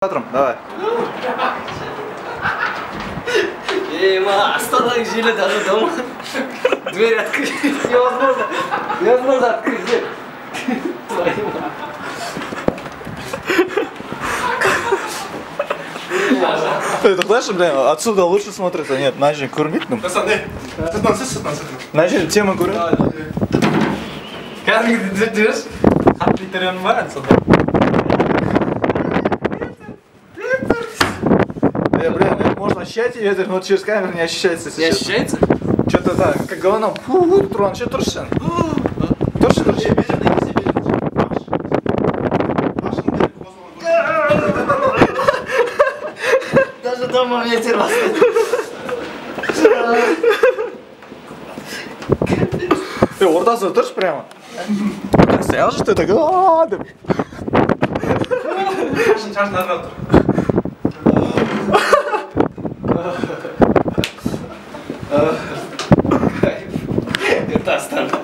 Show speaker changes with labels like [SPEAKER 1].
[SPEAKER 1] Давай.
[SPEAKER 2] Осталось жили даже дома. Дверь открыть невозможно. Невозможно открыть дверь. Твою мать.
[SPEAKER 1] Ты знаешь, блин, отсюда лучше смотрится. Нет, начали курить.
[SPEAKER 3] Пацаны, сытно.
[SPEAKER 1] Начали тема курить.
[SPEAKER 3] Как ты держишь? От Питера бар отсюда.
[SPEAKER 1] Блин, можно ощущать ветер, но через камеру не ощущается сейчас.
[SPEAKER 2] Не ощущается?
[SPEAKER 1] Что-то так, как головном. Туран, что туршен? Туршен.
[SPEAKER 2] Даже дома ветер вас.
[SPEAKER 1] Ты ортасында тұршы прямо. Так стоял же ты так.
[SPEAKER 3] Шашын арнап тұр.
[SPEAKER 2] Это останок.